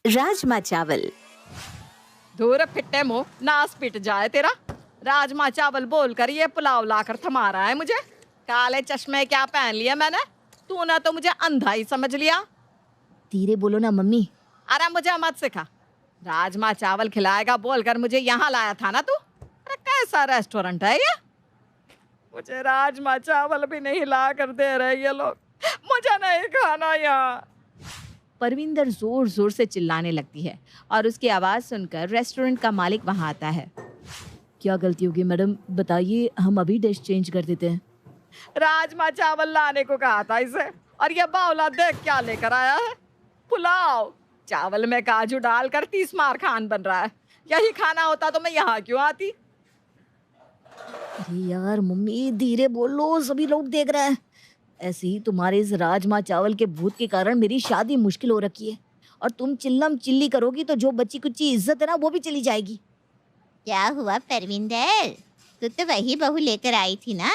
राजमा चावल। धूर फिट्टे मुंह, नास पिट जाए तेरा। राजमा चावल बोलकर ये पुलाव लाकर थमा रहा है मुझे। काले चश्मे क्या पहन लिया मैंने? तूने तो मुझे अंधा ही समझ लिया। धीरे बोलो ना मम्मी। अरे मुझे मत सिखा। राजमा चावल खिलाएगा बोलकर मुझे यहाँ लाया था ना तू। अरे कैसा रेस्टोरेंट है ये? मुझे राजमा चावल भी नहीं ला कर दे रहे ये लोग। मुझे नहीं खाना यहाँ। परविंदर जोर जोर से चिल्लाने लगती है और उसकी आवाज सुनकर रेस्टोरेंट का मालिक वहां आता है। क्या गलती होगी मैडम, बताइए, हम अभी डिश चेंज कर देते हैं। राजमा चावल लाने को कहा था इसे, और ये बावला देख क्या लेकर आया है। पुलाव। चावल में काजू डालकर 30 मार खान बन रहा है। यही खाना होता तो मैं यहाँ क्यों आती? अरे यार मम्मी, धीरे बोलो, सभी लोग देख रहे हैं। ऐसे ही तुम्हारे इस राजमा चावल के भूत के कारण मेरी शादी मुश्किल हो रखी है, और तुम चिल्लम चिल्ली करोगी तो जो बच्ची कुच्ची इज्जत है ना वो भी चली जाएगी। क्या हुआ परविंदर, तू तो वही बहू लेकर आई थी ना,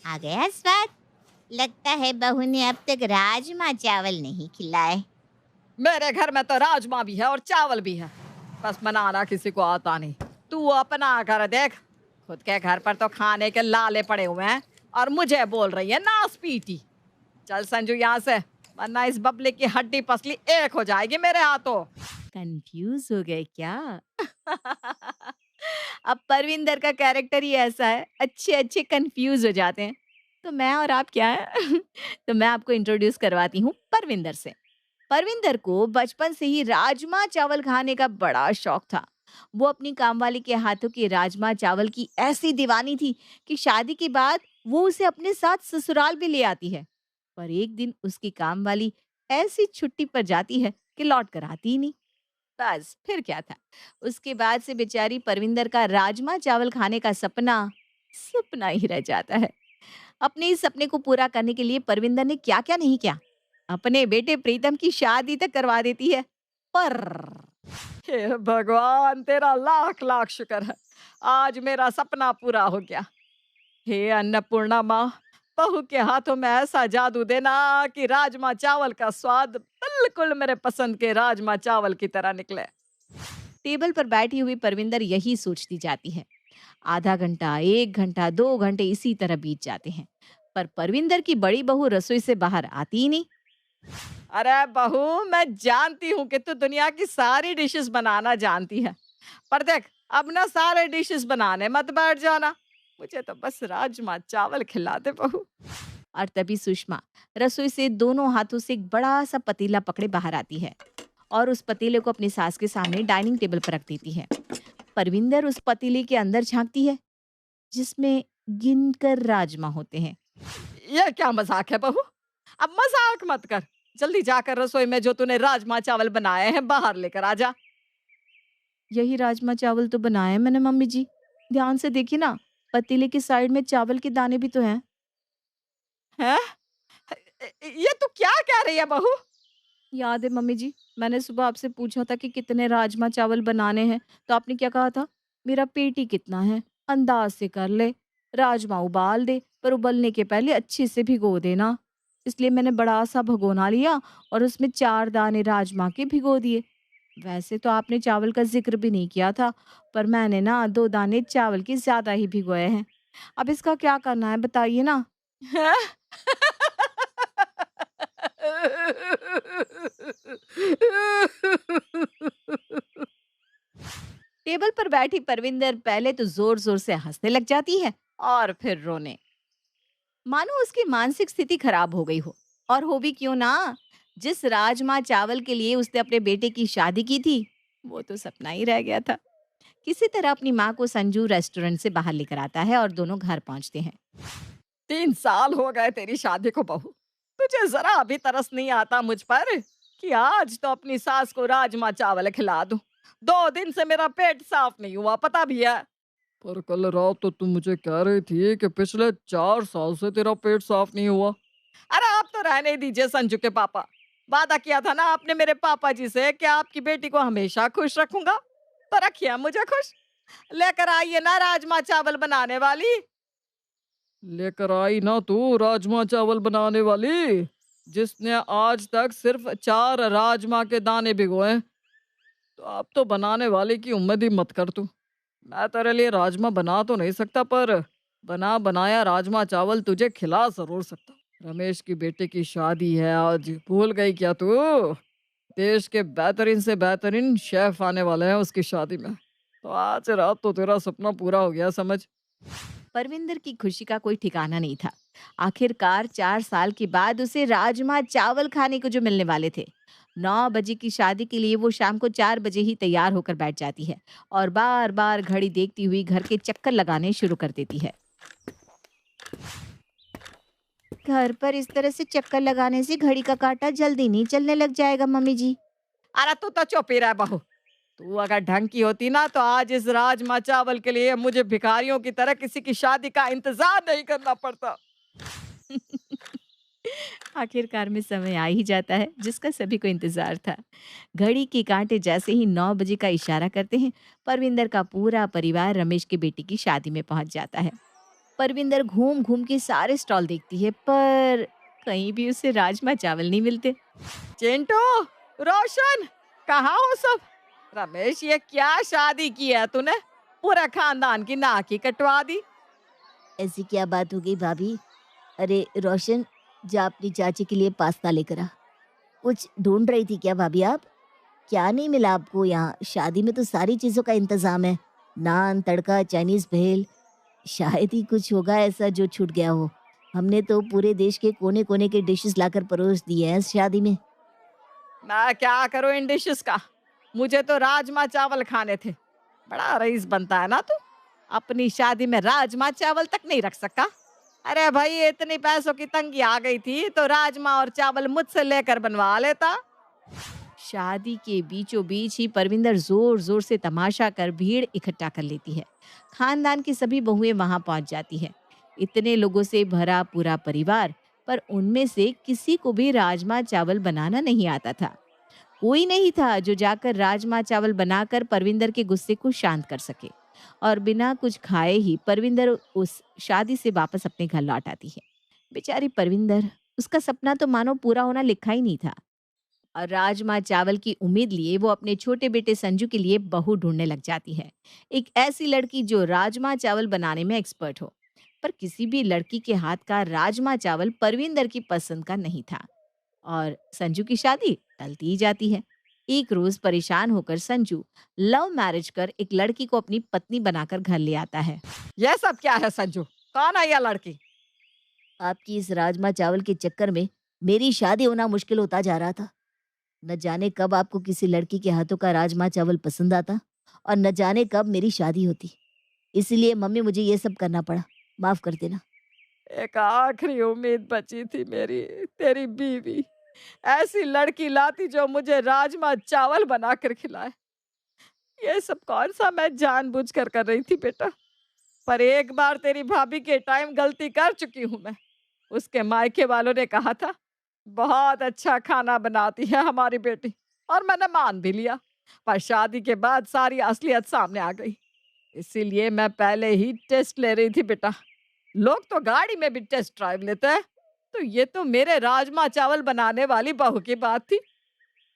आ गया स्वाद। लगता है बहू ने अब तक राजमा चावल नहीं खिलाए। मेरे घर में तो राजमा भी है और चावल भी है, बस बनाना किसी को आता नहीं। तू अपना कर देख। खुद के घर पर तो खाने के लाले पड़े हुए हैं और मुझे बोल रही है नास पीटी। चल संजू यहाँ से, वरना इस बबले की हड्डी पसली एक हो जाएगी मेरे हाथों। कंफ्यूज हो गए क्या? अब परविंदर का कैरेक्टर ही ऐसा है, अच्छे अच्छे कंफ्यूज हो जाते हैं। तो मैं और आप क्या है? तो मैं आपको इंट्रोड्यूस करवाती हूँ परविंदर से। परविंदर को बचपन से ही राजमा चावल खाने का बड़ा शौक था। वो अपनी कामवाली के हाथों के राजमा चावल की ऐसी दीवानी थी कि शादी के बाद वो उसे अपने साथ ससुराल भी ले आती है। पर एक दिन उसकी कामवाली ऐसी छुट्टी पर जाती है कि लौट कर आती ही नहीं। बस फिर क्या था, उसके बाद से बेचारी परविंदर का राजमा चावल खाने का सपना सपना ही रह जाता है। अपने इस सपने को पूरा करने के लिए परविंदर ने क्या क्या नहीं किया। अपने बेटे प्रीतम की शादी तक करवा देती है, पर हे भगवान, तेरा लाख लाख शुक्र है, आज मेरा सपना पूरा हो गया। हे अन्नपूर्णा माँ, बहू के हाथों में ऐसा जादू देना कि राजमा चावल का स्वाद बिल्कुल मेरे पसंद के राजमा चावल की तरह निकले। टेबल पर बैठी हुई परविंदर यही सोचती जाती है। आधा घंटा, 1 घंटा, 2 घंटे इसी तरह बीत जाते हैं, पर परविंदर की बड़ी बहू रसोई से बाहर आती ही नहीं। अरे बहू, मैं जानती हूँ कि तू दुनिया की सारी डिशेस बनाना जानती है, पर देख अब ना सारे डिशेस बनाने मत बैठ जाना। मुझे तो बस राजमा चावल खिला दे बहू। और तभी सुषमा रसोई से दोनों हाथों से एक बड़ा सा पतीला पकड़े बाहर आती है और उस पतीले को अपनी सास के सामने डाइनिंग टेबल पर रख देती है। परविंदर उस पतीले के अंदर झांकती है, जिसमें गिनकर राजमा होते हैं। ये क्या मजाक है बहू? अब मजाक मत कर। जल्दी जाकर रसोई में जो तूने राजमा चावल बनाए हैं बाहर लेकर आ जा। यही राजमा चावल तो बनाए हैं मैंने मम्मी जी। ध्यान से देखिए ना, पतीले के साइड में चावल के दाने भी तो हैं। हैं? ये तू क्या कह रही है बहू? याद है मम्मी जी, मैंने सुबह आपसे पूछा था कि कितने राजमा चावल बनाने हैं, तो आपने क्या कहा था? मेरा पेट ही कितना है, अंदाज से कर ले। राजमा उबाल दे, पर उबलने के पहले अच्छे से भिगो देना। इसलिए मैंने बड़ा सा भगोना लिया और उसमें 4 दाने राजमा के भिगो दिए। वैसे तो आपने चावल का जिक्र भी नहीं किया था, पर मैंने ना 2 दाने चावल के ज्यादा ही भिगोए हैं। अब इसका क्या करना है बताइए ना? हैं? टेबल पर बैठी परविंदर पहले तो जोर जोर से हंसने लग जाती है और फिर रोने, मानो उसकी मानसिक स्थिति खराब हो गई हो। और हो भी क्यों ना, जिस राजमा चावल के लिए उसने अपने बेटे की शादी की थी वो तो सपना ही रह गया था। किसी तरह अपनी माँ को संजू रेस्टोरेंट से बाहर लेकर आता है और दोनों घर पहुंचते हैं। 3 साल हो गए तेरी शादी को बहू। तुझे जरा भी तरस नहीं आता मुझ पर कि आज तो अपनी सास को राजमा चावल खिला दूं। 2 दिन से मेरा पेट साफ नहीं हुआ, पता भी है। पर कल रात तो तुम मुझे कह रही थी कि पिछले 4 साल से तेरा पेट साफ नहीं हुआ। अरे आप तो रहने ही दीजिए संजू के पापा। वादा किया था ना आपने मेरे पापा जी से कि आपकी बेटी को हमेशा खुश रखूंगा, तो रखिए मुझे खुश। लेकर आइए ना राजमा चावल बनाने वाली। लेकर आई ना तू राजमा चावल बनाने वाली, जिसने आज तक सिर्फ 4 राजमा के दाने भिगोए। तो अब तो बनाने वाले की उम्मीद ही मत कर तू। मैं तेरे लिए राजमा बना तो नहीं सकता, पर बना बनाया राजमा चावल तुझे खिला जरूर सकता हूँ। रमेश की बेटे की शादी है आज, भूल गई क्या तू? देश के बेहतरीन से बेहतरीन शेफ आने वाले हैं उसकी शादी में। तो आज रात तो तेरा सपना पूरा हो गया समझ। परविंदर की खुशी का कोई ठिकाना नहीं था। आखिरकार 4 साल के बाद उसे राजमा चावल खाने को जो मिलने वाले थे। 9 बजे की शादी के लिए वो शाम को 4 बजे ही तैयार होकर बैठ जाती है और बार बार घड़ी देखती हुई घर के चक्कर लगाने शुरू कर देती है। घर पर इस तरह से चक्कर लगाने से घड़ी का काटा जल्दी नहीं चलने लग जाएगा मम्मी जी। अरे तू तो चुप ही रह बहू। तू अगर ढंग की होती ना तो आज इस राजमा चावल के लिए मुझे भिखारियों की तरह किसी की शादी का इंतजार नहीं करना पड़ता। आखिरकार में समय आ ही जाता है जिसका सभी को इंतजार था। घड़ी के कांटे जैसे ही 9 बजे का इशारा करते हैं, परविंदर का पूरा परिवार रमेश के बेटी की शादी में पहुंच जाता है। परविंदर घूम घूम के सारे स्टॉल देखती है, पर कहीं भी उसे राजमा चावल नहीं मिलते। चिंटू, रोशन, कहाँ हो सब? रमेश, ये क्या शादी की है तूने? पूरा खानदान की नाक ही कटवा दी। ऐसी क्या बात हो गई भाभी? अरे रोशन, जा अपनी चाची के लिए पास्ता लेकर आ। कुछ ढूंढ रही थी क्या भाभी आप? क्या नहीं मिला आपको यहाँ? शादी में तो सारी चीजों का इंतजाम है। नान, तड़का, चाइनीज भेल। शायद ही कुछ होगा ऐसा जो छूट गया हो। हमने तो पूरे देश के कोने कोने के डिशेस लाकर परोस दिए हैं इस शादी में। मैं क्या करूं इन डिशेस का? मुझे तो राजमा चावल खाने थे। बड़ा रईस बनता है ना तू। अपनी शादी में राजमा चावल तक नहीं रख सका। अरे भाई, इतनी पैसों की तंगी आ गई थी तो राजमा और चावल मुझसे लेकर बनवा लेता। शादी के बीचों बीच ही परविंदर जोर जोर से तमाशा कर भीड़ इकट्ठा कर लेती है। खानदान की सभी बहुएं वहां पहुंच जाती है। इतने लोगों से भरा पूरा परिवार, पर उनमें से किसी को भी राजमा चावल बनाना नहीं आता था। कोई नहीं था जो जाकर राजमा चावल बनाकर परविंदर के गुस्से को शांत कर सके। और बिना कुछ खाए ही परविंदर उस शादी से वापस अपने घर लौट आती है। बेचारी परविंदर, उसका सपना तो मानो पूरा होना लिखा ही नहीं था। और राजमा चावल की उम्मीद लिए वो अपने छोटे बेटे संजू के लिए बहू ढूंढने लग जाती है। एक ऐसी लड़की जो राजमा चावल बनाने में एक्सपर्ट हो। पर किसी भी लड़की के हाथ का राजमा चावल परविंदर की पसंद का नहीं था और संजू की शादी टलती ही जाती है। एक रोज परेशान होकर संजू लव मैरिज कर एक लड़की को अपनी पत्नी बनाकर घर ले आता है। यह सब क्या है संजू? कौन है यह लड़की? आपकी इस राजमा चावल के चक्कर में मेरी शादी होना मुश्किल होता जा रहा था। न जाने कब आपको किसी लड़की के हाथों का राजमा चावल पसंद आता और न जाने कब मेरी शादी होती। इसलिए मम्मी मुझे ये सब करना पड़ा। माफ कर देना। एक आखिरी उम्मीद बची थी मेरी, तेरी बीवी। ऐसी लड़की लाती जो मुझे राजमा चावल बनाकर खिलाए। ये सब कौन सा मैं जानबूझकर कर रही थी बेटा? पर एक बार तेरी भाभी के टाइम गलती कर चुकी हूं मैं। उसके मायके वालों ने कहा था बहुत अच्छा खाना बनाती है हमारी बेटी, और मैंने मान भी लिया। पर शादी के बाद सारी असलियत सामने आ गई। इसीलिए मैं पहले ही टेस्ट ले रही थी बेटा। लोग तो गाड़ी में भी टेस्ट ड्राइव लेते हैं, तो ये तो मेरे राजमा चावल बनाने वाली बहू की बात थी।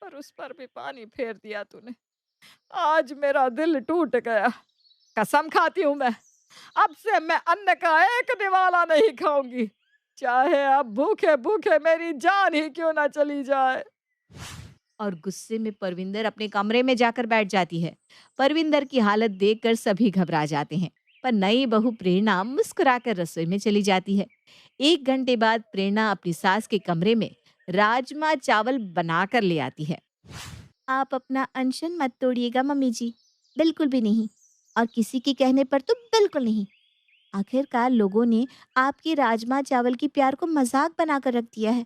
पर उस पर भी पानी फेर दिया तूने। आज मेरा दिल टूट गया। कसम खाती हूँ मैं, अब से मैं अन्न का एक निवाला नहीं खाऊंगी, चाहे अब भूखे भूखे मेरी जान ही क्यों ना चली जाए। और गुस्से में परविंदर अपने कमरे में जाकर बैठ जाती है। परविंदर की हालत देखकर सभी घबरा जाते हैं, पर नई बहू प्रेरणा मुस्कुराकर रसोई में चली जाती है। 1 घंटे बाद प्रेरणा अपनी सास के कमरे में राजमा चावल बनाकर ले आती है। आप अपना अनशन मत तोड़िएगा मम्मी जी, बिल्कुल भी नहीं। और किसी के कहने पर तो बिल्कुल नहीं। आखिरकार लोगों ने आपके राजमा चावल की प्यार को मजाक बनाकर रख दिया है।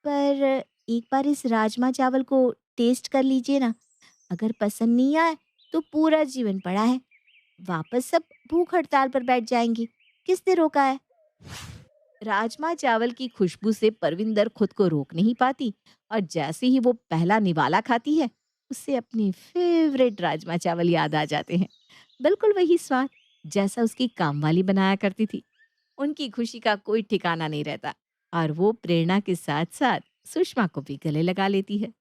पर एक बार इस राजमा चावल को टेस्ट कर लीजिए ना। अगर पसंद नहीं आए तो पूरा जीवन पड़ा है, वापस सब भूख हड़ताल पर बैठ जाएंगी। किसने रोका है? राजमा चावल की खुशबू से परविंदर खुद को रोक नहीं पाती और जैसे ही वो पहला निवाला खाती है, उससे अपने फेवरेट राजमा चावल याद आ जाते हैं। बिल्कुल वही स्वाद जैसा उसकी कामवाली बनाया करती थी। उनकी खुशी का कोई ठिकाना नहीं रहता और वो प्रेरणा के साथ साथ सुषमा को भी गले लगा लेती है।